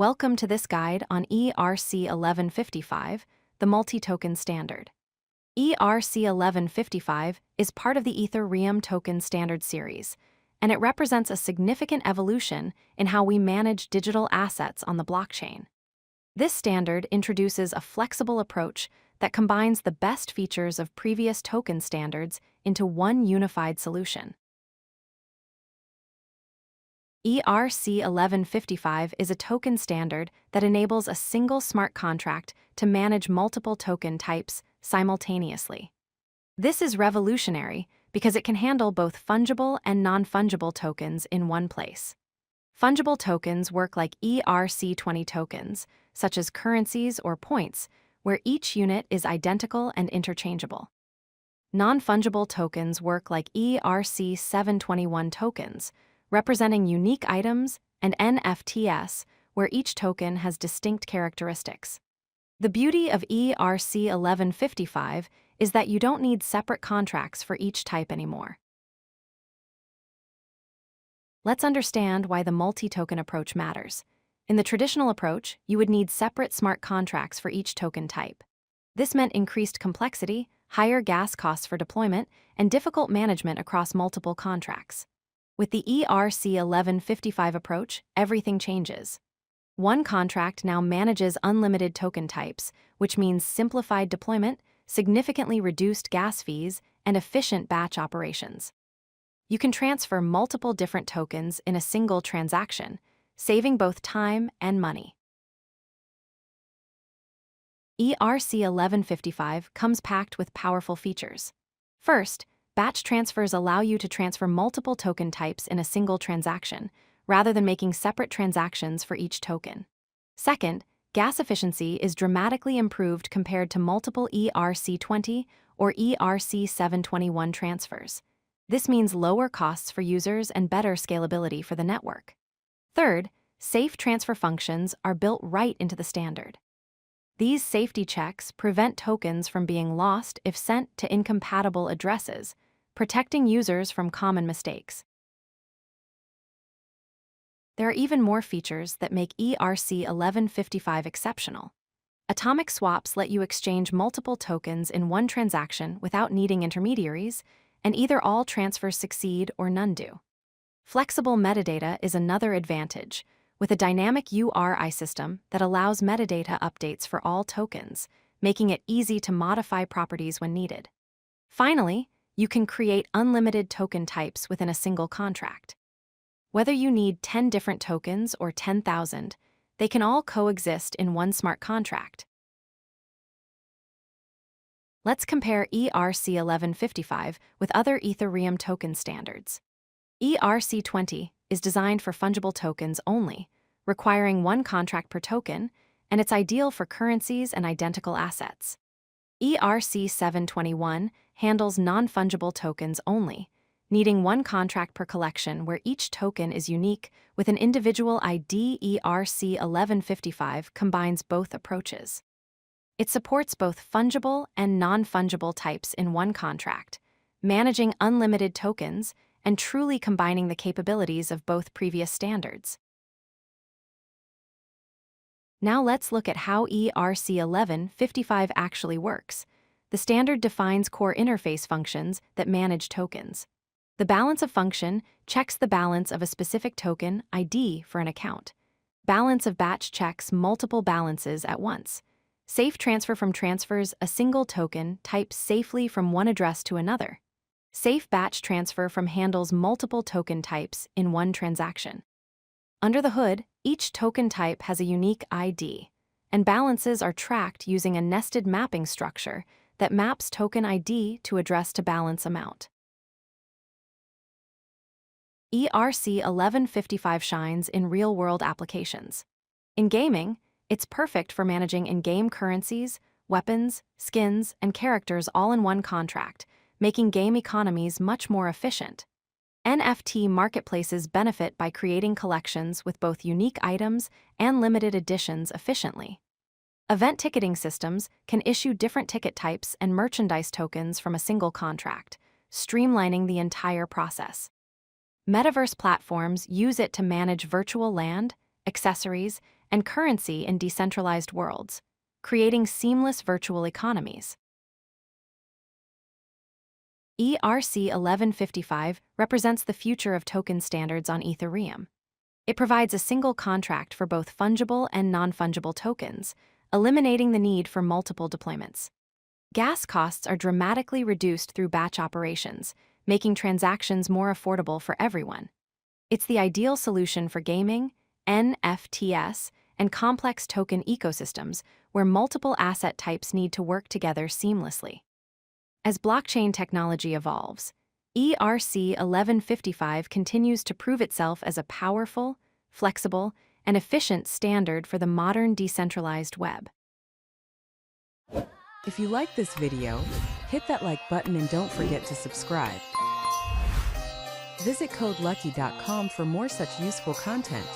Welcome to this guide on ERC-1155, the multi-token standard. ERC-1155 is part of the Ethereum token standard series, and it represents a significant evolution in how we manage digital assets on the blockchain. This standard introduces a flexible approach that combines the best features of previous token standards into one unified solution. ERC-1155 is a token standard that enables a single smart contract to manage multiple token types simultaneously. This is revolutionary because it can handle both fungible and non-fungible tokens in one place. Fungible tokens work like ERC-20 tokens, such as currencies or points, where each unit is identical and interchangeable. Non-fungible tokens work like ERC-721 tokens, representing unique items, and NFTs, where each token has distinct characteristics. The beauty of ERC-1155 is that you don't need separate contracts for each type anymore. Let's understand why the multi-token approach matters. In the traditional approach, you would need separate smart contracts for each token type. This meant increased complexity, higher gas costs for deployment, and difficult management across multiple contracts. With the ERC-1155 approach, everything changes. One contract now manages unlimited token types, which means simplified deployment, significantly reduced gas fees, and efficient batch operations. You can transfer multiple different tokens in a single transaction, saving both time and money. ERC-1155 comes packed with powerful features. First, batch transfers allow you to transfer multiple token types in a single transaction, rather than making separate transactions for each token. Second, gas efficiency is dramatically improved compared to multiple ERC-20 or ERC-721 transfers. This means lower costs for users and better scalability for the network. Third, safe transfer functions are built right into the standard. These safety checks prevent tokens from being lost if sent to incompatible addresses, protecting users from common mistakes. There are even more features that make ERC-1155 exceptional. Atomic swaps let you exchange multiple tokens in one transaction without needing intermediaries, and either all transfers succeed or none do. Flexible metadata is another advantage, with a dynamic URI system that allows metadata updates for all tokens, making it easy to modify properties when needed. Finally, you can create unlimited token types within a single contract. Whether you need 10 different tokens or 10,000, they can all coexist in one smart contract. Let's compare ERC-1155 with other Ethereum token standards. ERC-20 is designed for fungible tokens only, requiring one contract per token, and it's ideal for currencies and identical assets. ERC-721 handles non-fungible tokens only, needing one contract per collection where each token is unique with an individual ID. ERC-1155 combines both approaches. It supports both fungible and non-fungible types in one contract, managing unlimited tokens and truly combining the capabilities of both previous standards. Now let's look at how ERC-1155 actually works. The standard defines core interface functions that manage tokens. The balance of function checks the balance of a specific token ID for an account. Balance of batch checks multiple balances at once. Safe transfer from transfers a single token type safely from one address to another. Safe batch transfer from handles multiple token types in one transaction. Under the hood, each token type has a unique ID, and balances are tracked using a nested mapping structure that maps token ID to address to balance amount. ERC-1155 shines in real-world applications. In gaming, it's perfect for managing in-game currencies, weapons, skins, and characters all in one contract, making game economies much more efficient. NFT marketplaces benefit by creating collections with both unique items and limited editions efficiently. Event ticketing systems can issue different ticket types and merchandise tokens from a single contract, streamlining the entire process. Metaverse platforms use it to manage virtual land, accessories, and currency in decentralized worlds, creating seamless virtual economies. ERC-1155 represents the future of token standards on Ethereum. It provides a single contract for both fungible and non-fungible tokens, eliminating the need for multiple deployments. Gas costs are dramatically reduced through batch operations, making transactions more affordable for everyone. It's the ideal solution for gaming, NFTs, and complex token ecosystems where multiple asset types need to work together seamlessly. As blockchain technology evolves, ERC-1155 continues to prove itself as a powerful, flexible, and efficient standard for the modern decentralized web. If you like this video, hit that like button and don't forget to subscribe. Visit codelucky.com for more such useful content.